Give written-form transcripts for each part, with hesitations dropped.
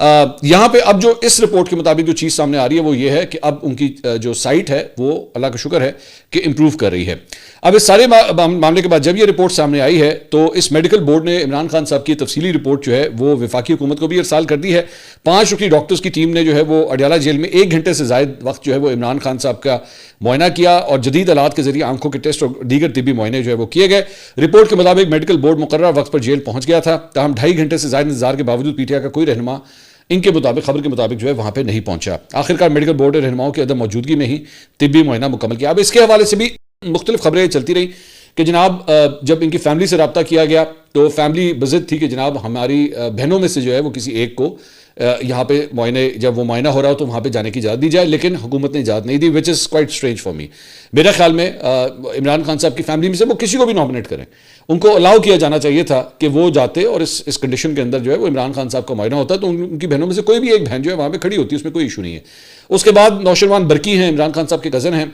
یہاں پہ اب جو اس رپورٹ کے مطابق جو چیز سامنے آ رہی ہے وہ یہ ہے کہ اب ان کی جو سائٹ ہے وہ اللہ کا شکر ہے کہ امپروو کر رہی ہے. اب اس سارے معاملے کے بعد جب یہ رپورٹ سامنے آئی ہے تو اس میڈیکل بورڈ نے عمران خان صاحب کی تفصیلی رپورٹ جو ہے وہ وفاقی حکومت کو بھی ارسال کر دی ہے. 5 رکنی ڈاکٹرز کی ٹیم نے جو ہے وہ اڈیالہ جیل میں 1 گھنٹے سے زائد وقت جو ہے وہ عمران خان صاحب کا معائنہ کیا اور جدید آلات کے ذریعے آنکھوں کے ٹیسٹ اور دیگر طبی معائنے جو ہے وہ کیے گئے. رپورٹ کے مطابق میڈیکل بورڈ مقررہ وقت پر جیل پہنچ گیا تھا، تاہم 2.5 گھنٹے سے زائد انتظار کے باوجود پی ٹی آئی کا کوئی رہنما ان کے مطابق خبر کے مطابق جو ہے وہاں پہ نہیں پہنچا. آخرکار میڈیکل بورڈ نے رہنماؤں کی عدم موجودگی میں ہی طبی معائنہ مکمل کیا. اب اس کے حوالے سے بھی مختلف خبریں چلتی رہیں کہ جناب جب ان کی فیملی سے رابطہ کیا گیا تو فیملی بضد تھی کہ جناب ہماری بہنوں میں سے جو ہے وہ کسی ایک کو یہاں پہ معائنے جب وہ معائنہ ہو رہا ہو تو وہاں پہ جانے کی اجازت دی جائے، لیکن حکومت نے اجازت نہیں دی، which is quite strange for me. میرے خیال میں عمران خان صاحب کی فیملی میں سے وہ کسی کو بھی نامنیٹ کریں، ان کو الاؤ کیا جانا چاہیے تھا کہ وہ جاتے اور اس کنڈیشن کے اندر جو ہے وہ عمران خان صاحب کا معائنہ ہوتا ہے تو ان کی بہنوں میں سے کوئی بھی ایک بہن جو ہے وہاں پہ کھڑی ہوتی ہے، اس میں کوئی ایشو نہیں ہے. اس کے بعد نوشروان برقی ہیں، عمران خان صاحب کے کزن ہیں،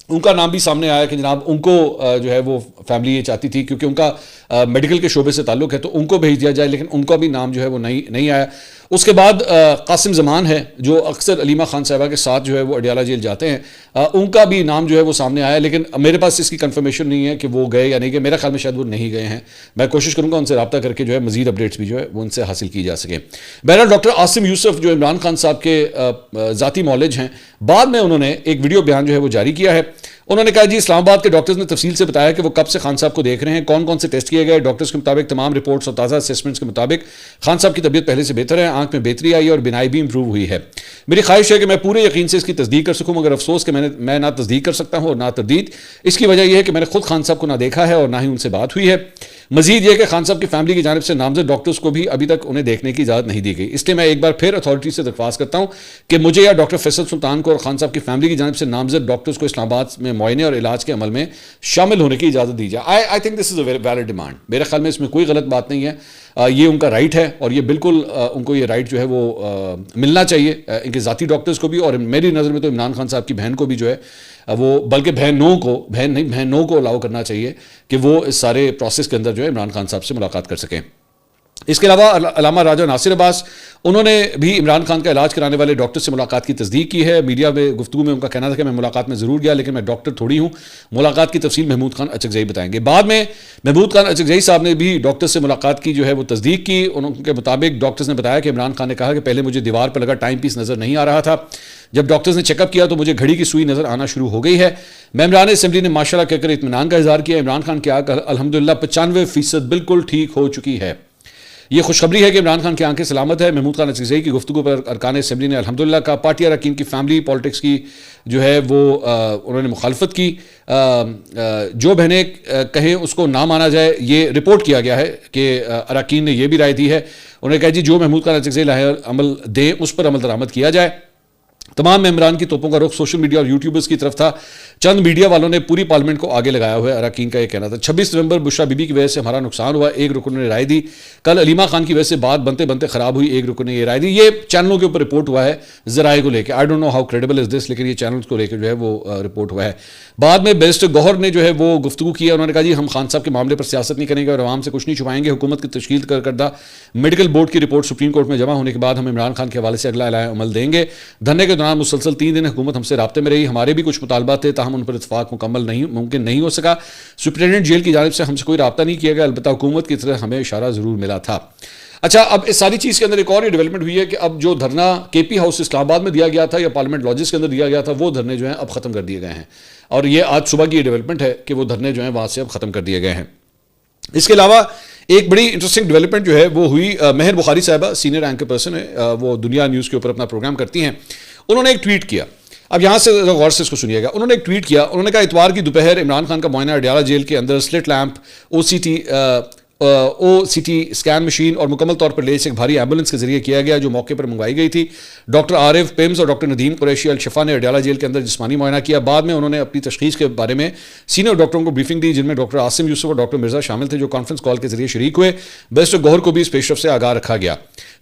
ان کا نام بھی سامنے آیا کہ جناب ان کو جو ہے وہ فیملی یہ چاہتی تھی کیونکہ ان کا میڈیکل کے شعبے سے تعلق ہے تو ان کو بھیج دیا جائے، لیکن ان کا بھی نام جو ہے وہ نہیں آیا. اس کے بعد قاسم زمان ہے جو اکثر علیمہ خان صاحبہ کے ساتھ جو ہے وہ اڈیالہ جیل جاتے ہیں، ان کا بھی نام جو ہے وہ سامنے آیا، لیکن میرے پاس اس کی کنفرمیشن نہیں ہے کہ وہ گئے یا نہیں گئے. میرا خیال میں شاید وہ نہیں گئے ہیں. میں کوشش کروں گا ان سے رابطہ کر کے جو ہے مزید اپڈیٹس بھی جو ہے وہ ان سے حاصل کی جا سکیں. بہرحال ڈاکٹر عاصم یوسف جو عمران خان صاحب کے ذاتی معالج ہیں، بعد میں انہوں نے ایک ویڈیو بیان جو ہے وہ جاری کیا ہے. انہوں نے کہا جی اسلام آباد کے ڈاکٹرز نے تفصیل سے بتایا کہ وہ کب سے خان صاحب کو دیکھ رہے ہیں، کون کون سے ٹیسٹ کیے گئے. ڈاکٹرز کے مطابق تمام رپورٹس اور تازہ اسیسمنٹس کے مطابق خان صاحب کی طبیعت پہلے سے بہتر ہے، آنکھ میں بہتری آئی اور بینائی بھی امپروو ہوئی ہے. میری خواہش ہے کہ میں پورے یقین سے اس کی تصدیق کر سکوں، مگر افسوس کہ میں نہ تصدیق کر سکتا ہوں اور نہ تردید. اس کی وجہ یہ ہے کہ میں نے خود خان صاحب کو نہ دیکھا ہے اور نہ ہی ان سے بات ہوئی ہے. مزید یہ کہ خان صاحب کی فیملی کی جانب سے نامزد ڈاکٹرز کو بھی ابھی تک انہیں دیکھنے کی اجازت نہیں دی گئی. اس لیے میں ایک بار پھر اتھارٹی سے درخواست کرتا ہوں کہ مجھے یا ڈاکٹر فیصل سلطان کو اور خان صاحب کی فیملی کی جانب سے نامزد ڈاکٹرز کو اسلام آباد میں معائنے اور علاج کے عمل میں شامل ہونے کی اجازت دی جائے. I think this is a valid demand. میرے خیال میں اس میں کوئی غلط بات نہیں ہے، یہ ان کا رائٹ ہے اور یہ بالکل ان کو یہ رائٹ جو ہے وہ ملنا چاہیے ان کے ذاتی ڈاکٹرز کو بھی، اور میری نظر میں تو عمران خان صاحب کی بہن کو بھی جو ہے وہ بلکہ بہنوں کو الاؤ کرنا چاہیے کہ وہ اس سارے پروسیس کے اندر جو ہے عمران خان صاحب سے ملاقات کر سکیں. اس کے علاوہ علامہ راجہ ناصر عباس انہوں نے بھی عمران خان کا علاج کرانے والے ڈاکٹر سے ملاقات کی تصدیق کی ہے. میڈیا میں گفتگو میں ان کا کہنا تھا کہ میں ملاقات میں ضرور گیا لیکن میں ڈاکٹر تھوڑی ہوں. ملاقات کی تفصیل محمود خان اچکزئی بتائیں گے. بعد میں محمود خان اچکزئی صاحب نے بھی ڈاکٹر سے ملاقات کی جو ہے وہ تصدیق کی. ان کے مطابق ڈاکٹرز نے بتایا کہ عمران خان نے کہا کہ پہلے مجھے دیوار پر لگا ٹائم پیس نظر نہیں آ رہا تھا، جب ڈاکٹرز نے چیک اپ کیا تو مجھے گھڑی کی سوئی نظر آنا شروع ہو گئی ہے. ممبران اسمبلی نے ماشاءاللہ کہہ کر اطمینان کا اظہار کیا. عمران خان کی آنکھ الحمدللہ 95% بالکل ٹھیک ہو چکی ہے. یہ خوشخبری ہے کہ عمران خان کی آنکھیں سلامت ہے. محمود خان اچکزئی کی گفتگو پر ارکان اسمبلی نے الحمدللہ کہا. پارٹی اراکین کی فیملی پالیٹکس کی جو ہے وہ انہوں نے مخالفت کی. جو بہنیں کہیں اس کو نہ مانا جائے، یہ رپورٹ کیا گیا ہے کہ اراکین نے یہ بھی رائے دی ہے. انہوں نے کہا جی جو محمود خان اچکزئی لاہے عمل دیں اس پر عمل درآمد کیا جائے. تمام ممبران کی توپوں کا رخ سوشل میڈیا اور یوٹیوبرز کی طرف تھا. چند میڈیا والوں نے پوری پارلیمنٹ کو آگے لگایا ہوا ہے. اراکین کا یہ کہنا تھا 26 نومبر بشرا بی بی کی وجہ سے ہمارا نقصان ہوا، ایک رکن نے رائے دی. کل علیمہ خان کی وجہ سے بات بنتے بنتے خراب ہوئی، ایک رکن نے یہ رائے دی. یہ چینلوں کے اوپر رپورٹ ہوا ہے ذرائع کو لے کے. I don't know how credible is this, لیکن یہ چینلز کو لے کے جو ہے وہ رپورٹ ہوا ہے. بعد میں بیرسٹر گوہر نے جو ہے وہ گفتگو کی. انہوں نے کہا جی ہم خان صاحب کے معاملے پر سیاست نہیں کریں گے اور عوام سے کچھ نہیں چھپائیں گے. حکومت کی تشکیل کردہ میڈیکل بورڈ کی رپورٹ سپریم کورٹ میں جمع ہونے کے بعد ہم عمران خان کے حوالے سے اگلا اعلان عمل دیں گے. دھرنے کے دوران مسلسل 3 دن حکومت ہم سے رابطے میں رہی. ہمارے بھی کچھ مطالبات تھے تاہم ان پر اتفاق ممکن نہیں ہو سکا. سپرنٹینڈنٹ جیل کی جانب سے ہم سے کوئی رابطہ نہیں کیا گیا، البتہ حکومت کی طرف ہمیں اشارہ ضرور ملا تھا. اچھا، اب اس ساری چیز کے اندر ایک اور یہ ڈیولپمنٹ ہوئی ہے کہ اب جو دھرنا کے پی ہاؤس اسلام آباد میں دیا گیا تھا یا پارلیمنٹ لاجز کے اندر دیا گیا تھا، وہ دھرنے جو ہیں اب ختم کر دیے گئے ہیں. اور یہ آج صبح کی یہ ڈیولپمنٹ ہے کہ وہ دھرنے جو ہیں وہاں سے اب ختم کر دیے گئے ہیں. اس کے علاوہ ایک بڑی انٹرسٹنگ ڈیولپمنٹ جو ہے وہ ہوئی. مہر بخاری صاحبہ سینئر اینکر پرسن ہے، وہ دنیا نیوز کے اوپر اپنا پروگرام کرتی ہیں. انہوں نے ایک ٹویٹ کیا. اب یہاں سے غور سے اس کو سنیے گا. انہوں نے ایک ٹویٹ کیا. انہوں نے کہا اتوار کی دوپہر عمران خان کا معائنہ اڈیالہ جیل کے اندر سلٹ لیمپ، او سی ٹی اسکین مشین اور مکمل طور پر لیس ایک بھاری ایمبولینس کے ذریعے کیا گیا جو موقع پر منگوائی گئی تھی. ڈاکٹر عارف پیمز اور ڈاکٹر ندیم قریشی الشفا نے اڈیالہ جیل کے اندر جسمانی معائنہ کیا. بعد میں انہوں نے اپنی تشخیص کے بارے میں سینئر ڈاکٹروں کو بریفنگ دی، جن میں ڈاکٹر عاصم یوسف اور ڈاکٹر مرزا شامل تھے جو کانفرنس کال کے ذریعے شریک ہوئے. بیرسٹر گوہر کو بھی اس پیشرفت سے آگاہ رکھا گیا.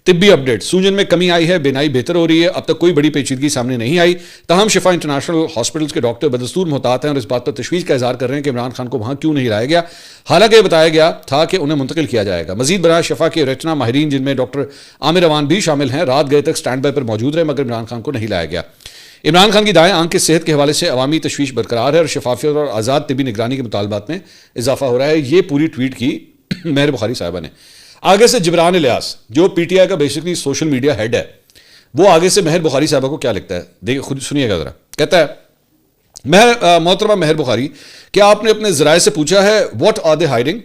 طبی اپڈیٹ: سوجن میں کمی آئی ہے، بینائی بہتر ہو رہی ہے، اب تک کوئی بڑی پیچیدگی سامنے نہیں آئی، تاہم شفا انٹرنیشنل ہاسپٹلز کے ڈاکٹر بدستور محتاط ہیں اور اس بات پر تشویش کا اظہار کر رہے ہیں کہ عمران خان کو وہاں کیوں نہیں لایا گیا، حالانکہ یہ بتایا گیا تھا کہ انہیں منتقل کیا جائے گا۔ مزید برآں شفا کے ریٹنا ماہرین جن میں ڈاکٹر عامر اوان بھی شامل ہیں رات گئے تک سٹینڈ بائی پر موجود رہے، مگر عمران خان کو نہیں لایا گیا۔ عمران خان کی دائیں آنکھ کی صحت کے حوالے سے عوامی تشویش برقرار ہے اور شفافیت اور آزاد طبی نگرانی کے مطالبات میں اضافہ ہو رہا ہے۔ یہ پوری ٹویٹ کی مہر بخاری صاحبہ نے۔ آگے سے جبران الیاس جو پی ٹی آئی کا بیسکلی سوشل میڈیا ہیڈ ہے، وہ آگے سے مہر بخاری صاحبہ کو کیا لکھتا ہے، دیکھیں خود سنیے گا ذرا۔ کہتا ہے محترمہ مہر بخاری، کیا آپ نے اپنے ذرائع سے پوچھا ہے واٹ آر دے ہائڈنگ؟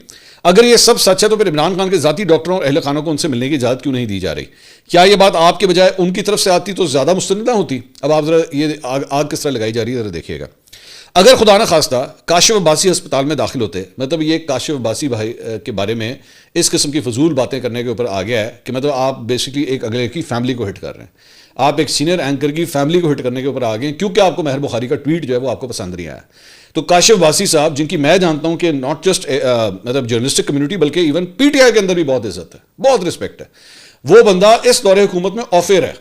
اگر یہ سب سچ ہے تو پھر عمران خان کے ذاتی ڈاکٹروں اور اہل خانوں کو ان سے ملنے کی اجازت کیوں نہیں دی جا رہی؟ کیا یہ بات آپ کے بجائے ان کی طرف سے آتی تو زیادہ مستند نہ ہوتی؟ اب آپ ذرا یہ آگ کس طرح لگائی جا رہی ہے ذرا دیکھیے گا۔ اگر خدا نہ خواستہ کاشف عباسی ہسپتال میں داخل ہوتے، مطلب یہ کاشف عباسی بھائی کے بارے میں اس قسم کی فضول باتیں کرنے کے اوپر آ گیا ہے کہ مطلب آپ بیسکلی ایک اگلے کی فیملی کو ہٹ کر رہے ہیں، آپ ایک سینئر اینکر کی فیملی کو ہٹ کرنے کے اوپر آ گئے ہیں کیونکہ آپ کو مہر بخاری کا ٹویٹ جو ہے وہ آپ کو پسند نہیں آیا۔ تو کاشف عباسی صاحب جن کی میں جانتا ہوں کہ ناٹ جسٹ مطلب جرنلسٹک کمیونٹی بلکہ ایون پی ٹی آئی کے اندر بھی بہت عزت ہے، بہت رسپیکٹ ہے، وہ بندہ اس دور حکومت میں آف ایئر ہے،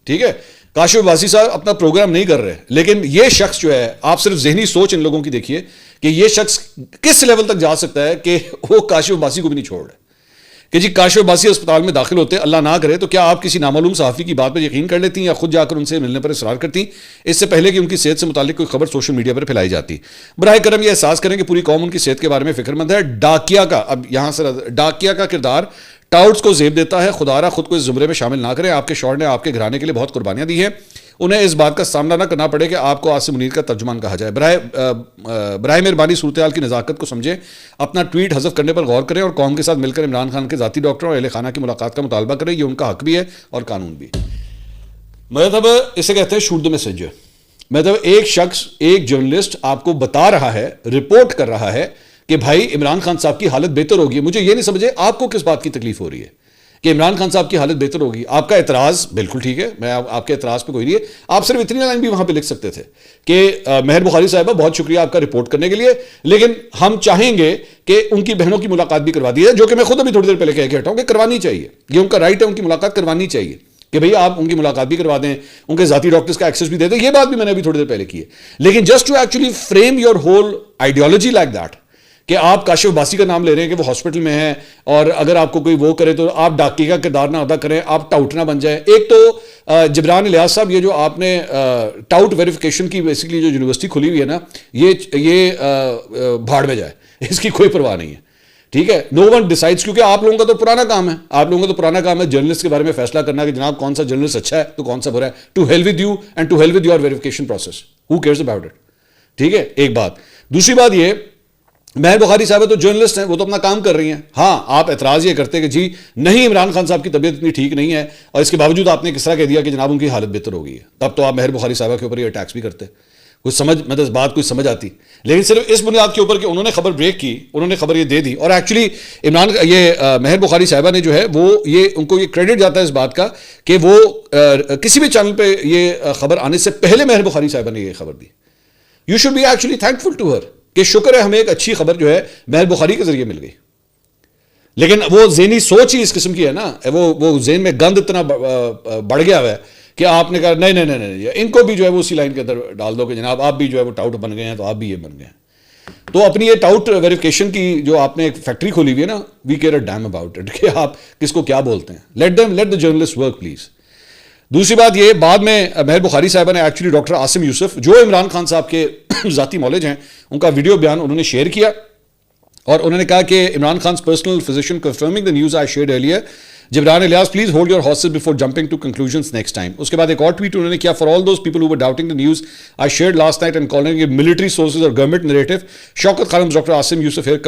ٹھیک ہے۔ کاشف عباسی صاحب اپنا پروگرام نہیں کر رہے، لیکن یہ شخص جو ہے، آپ صرف ذہنی سوچ ان لوگوں کی دیکھیے کہ یہ شخص کس لیول تک جا سکتا ہے کہ وہ کاشف عباسی کو بھی نہیں چھوڑ رہے کہ جی کاشف عباسی اسپتال میں داخل ہوتے، اللہ نہ کرے تو کیا آپ کسی نامعلوم صحافی کی بات پر یقین کر لیتی یا خود جا کر ان سے ملنے پر اصرار کرتی اس سے پہلے کہ ان کی صحت سے متعلق کوئی خبر سوشل میڈیا پر پھیلائی جاتی؟ براہ کرم یہ احساس کریں کہ پوری قوم ان کی صحت کے بارے میں فکر مند ہے۔ ڈاکیا کا، اب یہاں سے ڈاکیا کا کردار ٹاؤٹس کو زیب دیتا ہے، خدا را خود کو اس زمرے میں شامل نہ کریں۔ آپ کے شوہر نے آپ کے گھرانے کے لیے بہت قربانیاں دی ہیں، انہیں اس بات کا سامنا نہ کرنا پڑے کہ آپ کو عاصم منیر کا ترجمان کہا جائے۔ برائے مہربانی صورتحال کی نزاکت کو سمجھیں، اپنا ٹویٹ حذف کرنے پر غور کریں اور قوم کے ساتھ مل کر عمران خان کے ذاتی ڈاکٹروں اور اہل خانہ کی ملاقات کا مطالبہ کریں، یہ ان کا حق بھی ہے اور قانون بھی۔ مطلب اسے کہتے ہیں شوٹ دی میسنجر۔ مطلب ایک شخص، ایک جرنلسٹ آپ کو بتا رہا ہے، رپورٹ کر رہا ہے کہ بھائی عمران خان صاحب کی حالت بہتر ہوگی۔ مجھے یہ نہیں سمجھے آپ کو کس بات کی تکلیف ہو رہی ہے کہ عمران خان صاحب کی حالت بہتر ہوگی۔ آپ کا اعتراض بالکل ٹھیک ہے، میں آپ کے اعتراض پہ کوئی نہیں ہے، آپ صرف اتنی لائن بھی وہاں پہ لکھ سکتے تھے کہ مہر بخاری صاحبہ بہت شکریہ آپ کا رپورٹ کرنے کے لیے، لیکن ہم چاہیں گے کہ ان کی بہنوں کی ملاقات بھی کروا دی جائے، جو کہ میں خود ابھی تھوڑی دیر پہلے کہہ کے ہٹا ہوں کہ کروانی چاہیے، یہ ان کا رائٹ ہے، ان کی ملاقات کروانی چاہیے کہ بھئی آپ ان کی ملاقات بھی کروا دیں، ان کے ذاتی ڈاکٹرز کا ایکسیس بھی دے دیں، یہ بات بھی میں نے ابھی تھوڑی دیر پہلے کی ہے۔ لیکن just to actually frame your whole ideology like that کہ آپ کاشف عباسی کا نام لے رہے ہیں کہ وہ ہاسپٹل میں ہیں اور اگر آپ کو کوئی وہ کرے تو آپ ڈاکی کا کردار نہ ادا کریں، آپ ٹاؤٹ نہ بن جائیں۔ ایک تو جبران الیاس صاحب، یہ جو آپ نے ٹاؤٹ ویریفیکیشن کی بیسکلی جو یونیورسٹی کھلی ہوئی ہے نا، یہ بھاڑ میں جائے، اس کی کوئی پرواہ نہیں ہے، ٹھیک ہے۔ نو ون ڈیسائڈس، کیونکہ آپ لوگوں کا تو پرانا کام ہے، آپ لوگوں کا تو پرانا کام ہے جرنلسٹ کے بارے میں فیصلہ کرنا کہ جناب کون سا جرنلسٹ اچھا ہے تو کون سا برا ہے۔ To hell with you and to hell with your verification process, who cares about it, ٹھیک ہے۔ ایک بات، دوسری بات یہ، مہر بخاری صاحب تو جرنلسٹ ہیں، وہ تو اپنا کام کر رہی ہیں۔ ہاں آپ اعتراض یہ کرتے کہ جی نہیں عمران خان صاحب کی طبیعت اتنی ٹھیک نہیں ہے اور اس کے باوجود آپ نے کس طرح کہہ دیا کہ جناب ان کی حالت بہتر ہو گئی ہے، تب تو آپ مہر بخاری صاحبہ کے اوپر یہ اٹیکس بھی کرتے، کچھ سمجھ مطلب اس بات کچھ سمجھ آتی۔ لیکن صرف اس بنیاد کے اوپر کہ انہوں نے خبر بریک کی، انہوں نے خبر یہ دے دی، اور ایکچولی مہر بخاری صاحبہ نے جو ہے وہ یہ ان کو یہ کریڈٹ جاتا ہے اس بات کا کہ وہ کسی بھی چینل پہ یہ خبر آنے سے پہلے مہر بخاری صاحبہ نے یہ خبر دی۔ You should be actually thankful to her کہ شکر ہے ہمیں ایک اچھی خبر جو ہے مہر بخاری کے ذریعے مل گئی۔ لیکن وہ ذہنی سوچ ہی اس قسم کی ہے نا، وہ ذہن میں گند اتنا بڑھ گیا ہوا ہے کہ آپ نے کہا نہیں ان کو بھی جو ہے وہ اسی لائن کے اندر ڈال دو کہ جناب آپ بھی جو ہے وہ ٹاؤٹ بن گئے ہیں تو آپ بھی یہ بن گئے ہیں۔ تو اپنی یہ ٹاؤٹ ویریفیکیشن کی جو آپ نے ایک فیکٹری کھولی ہوئی ہے نا، we care a damn about it کہ آپ کس کو کیا بولتے ہیں، let the journalist work please. دوسری بات یہ، بعد میں مہر بخاری صاحبہ نے ایکچولی ڈاکٹر عاصم یوسف جو عمران خان صاحب کے ذاتی مولج ہیں، ان کا ویڈیو بیان انہوں نے شیئر کیا اور انہوں نے کہا کہ Imran خان's personal physician confirming the news I shared earlier. Jibran Ilyas please hold your horses before jumping to conclusions next time. اس کے بعد ایک اور ٹویٹ انہوں نے کیا، for all those people who were doubting the news I shared last night and calling it military sources or government narrative, Shaukat Khanum doctor Asim Yusuf here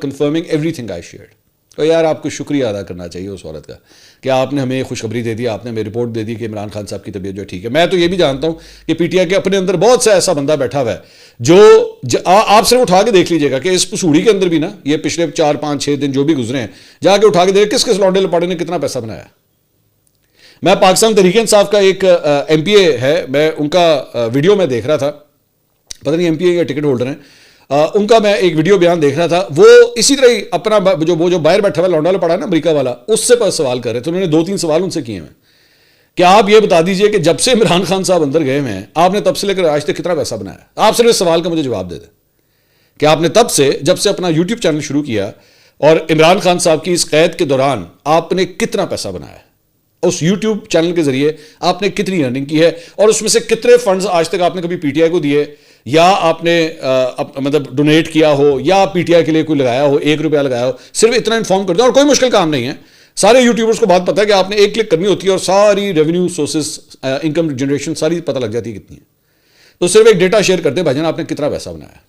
confirming everything I shared. تو یار آپ کو شکریہ ادا کرنا چاہیے اس عورت کا کہ آپ نے ہمیں خوشخبری دے دی، آپ نے ہمیں رپورٹ دے دی کہ عمران خان صاحب کی طبیعت جو ٹھیک ہے۔ میں تو یہ بھی جانتا ہوں کہ پی ٹی آئی کے اپنے اندر بہت سا ایسا بندہ بیٹھا ہوا ہے جو آپ صرف اٹھا کے دیکھ لیجیے گا کہ اس پسوڑی کے اندر بھی نا یہ پچھلے 4 5 6 دن جو بھی گزرے ہیں، جا کے اٹھا کے دیکھ کس لونڈے لپاڑے نے کتنا پیسہ بنایا۔ میں پاکستان تحریک انصاف کا ایک ایم پی اے ہے، میں ان کا ویڈیو میں دیکھ رہا تھا، پتہ نہیں ایم پی اے یا ٹکٹ ہولڈر ہیں، ان کا میں ایک ویڈیو بیان دیکھ رہا تھا, وہ اسی طرح ہی اپنا وہ جو باہر بیٹھا ہوا لونڈا پڑا نا امریکہ والا, اس سے پر سوال کر رہے تھے. انہوں نے 2-3 سوال ان سے کیے ہیں کہ آپ یہ بتا دیجئے کہ جب سے عمران خان صاحب اندر گئے ہیں آپ نے تب سے لے کر آج تک کتنا پیسہ بنایا. آپ صرف اس سوال کا مجھے جواب دے دیں کہ آپ نے تب سے جب سے اپنا یوٹیوب چینل شروع کیا اور عمران خان صاحب کی اس قید کے دوران آپ نے کتنا پیسہ بنایا, اس یوٹیوب چینل کے ذریعے آپ نے کتنی ارننگ کی ہے, اور اس میں سے کتنے فنڈز آج تک آپ نے کبھی پی ٹی آئی کو دیے, یا آپ نے مطلب ڈونیٹ کیا ہو, یا پی ٹی آئی کے لیے کوئی لگایا ہو, 1 روپیہ لگایا ہو. صرف اتنا انفارم کر دیں, اور کوئی مشکل کام نہیں ہے. سارے یوٹیوبرز کو بات پتہ ہے کہ آپ نے 1 کلک کرنی ہوتی ہے اور ساری ریونیو سورسز, انکم جنریشن ساری پتہ لگ جاتی ہے کتنی ہے. تو صرف ایک ڈیٹا شیئر کرتے ہیں بھائی جان آپ نے کتنا پیسہ بنایا.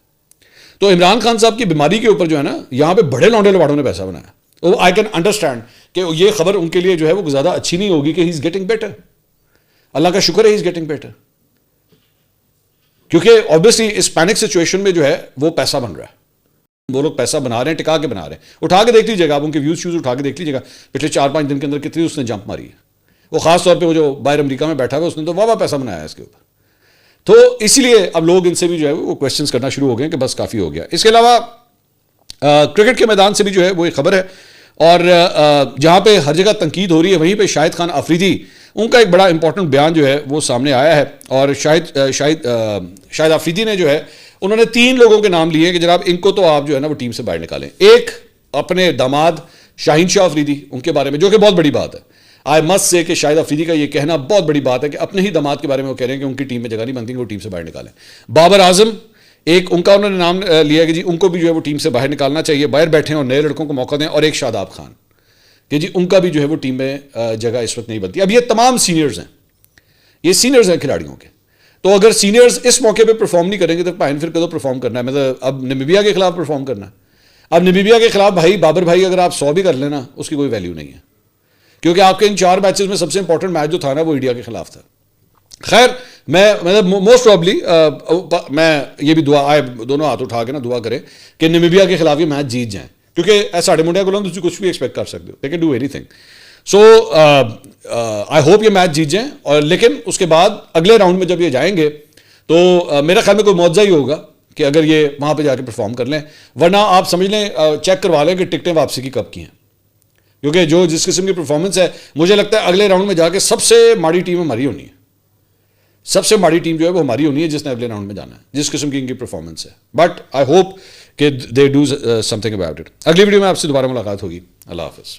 تو عمران خان صاحب کی بیماری کے اوپر جو ہے نا, یہاں پہ بڑے لونڈے لواڑوں نے پیسہ بنایا. وہ آئی کین انڈرسٹینڈ کہ یہ خبر ان کے لیے جو ہے وہ زیادہ اچھی نہیں ہوگی کہ ہی از گیٹنگ بیٹر. اللہ کا شکر ہے ہی از گیٹنگ بیٹر, کیونکہ آبویسلی اس پینک سچویشن میں جو ہے وہ پیسہ بن رہا ہے. وہ لوگ پیسہ بنا رہے ہیں, ٹکا کے بنا رہے ہیں. اٹھا کے دیکھ لیجیے گا, آپ ان کے ویوز اٹھا کے دیکھ لیجیے گا پچھلے 4-5 دن کے اندر کتنی اس نے جمپ ماری ہے. وہ خاص طور پہ وہ جو باہر امریکہ میں بیٹھا ہوا اس نے تو واہ پیسہ بنایا ہے اس کے اوپر. تو اسی لیے اب لوگ ان سے بھی جو ہے وہ کوشچنس کرنا شروع ہو گئے کہ بس کافی ہو گیا. اس کے علاوہ کرکٹ کے میدان سے بھی جو ہے وہ ایک خبر ہے, اور جہاں پہ ہر جگہ تنقید ہو رہی ہے وہیں پہ شاہد خان آفریدی ان کا ایک بڑا امپورٹنٹ بیان جو ہے وہ سامنے آیا ہے. اور شاہد آفریدی نے جو ہے انہوں نے 3 لوگوں کے نام لیے کہ جناب ان کو تو آپ جو ہے نا وہ ٹیم سے باہر نکالیں. ایک اپنے داماد شاہین شاہ آفریدی, ان کے بارے میں, جو کہ بہت بڑی بات ہے. آئی مسٹ سے کہ شاہد آفریدی کا یہ کہنا بہت بڑی بات ہے کہ اپنے ہی داماد کے بارے میں وہ کہہ رہے ہیں کہ ان کی ٹیم میں جگہ نہیں بنتی, وہ ٹیم سے باہر نکالیں. بابر اعظم ایک ان کا انہوں نے نام لیا کہ جی ان کو بھی جو ہے وہ ٹیم سے باہر نکالنا چاہیے, باہر بیٹھیں اور نئے لڑکوں کو موقع دیں. اور ایک شاداب خان کہ جی ان کا بھی جو ہے وہ ٹیم میں جگہ اس وقت نہیں بنتی. اب یہ تمام سینئرز ہیں, یہ سینئرز ہیں کھلاڑیوں کے. تو اگر سینئرز اس موقع پہ پرفارم نہیں کریں گے تو پائن پھر کدو پرفارم کرنا ہے. مطلب اب نمیبیا کے خلاف پرفارم کرنا ہے. اب نمیبیا کے خلاف بھائی بابر بھائی اگر آپ 100 بھی کر لینا اس کی کوئی ویلیو نہیں ہے, کیونکہ آپ کے ان 4 میچز میں سب سے امپورٹنٹ میچ جو تھا نا وہ انڈیا کے خلاف تھا. خیر میں مطلب موسٹ پرابلی میں یہ بھی دعا دونوں ہاتھ اٹھا کے نا دعا کریں کہ نمیبیا کے خلاف یہ میچ جیت جائیں, کیونکہ ساڑھے منڈیا کو تھی کچھ بھی ایکسپیکٹ کر سکتے ہو, دے کین ڈو اینی تھنگ. سو آئی ہوپ یہ میچ جیت جائیں. اور لیکن اس کے بعد اگلے راؤنڈ میں جب یہ جائیں گے تو میرا خیال میں کوئی معجزہ ہی ہوگا کہ اگر یہ وہاں پہ جا کے پرفارم کر لیں. ورنہ آپ سمجھ لیں, چیک کروا لیں کہ ٹکٹیں واپسی کی کب کی ہیں, کیونکہ جو جس قسم کی پرفارمنس ہے مجھے لگتا ہے اگلے راؤنڈ میں جا کے سب سے ماڑی ٹیم ہماری ہونی ہے. سب سے ماڑی ٹیم جو ہے وہ ہماری ہونی ہے جس نے اگلے راؤنڈ میں جانا ہے, جس قسم کی ان کی پرفارمنس ہے. بٹ آئی ہوپ کہ they do some thing about it. اگلی ویڈیو میں آپ سے دوبارہ ملاقات ہوگی. اللہ حافظ.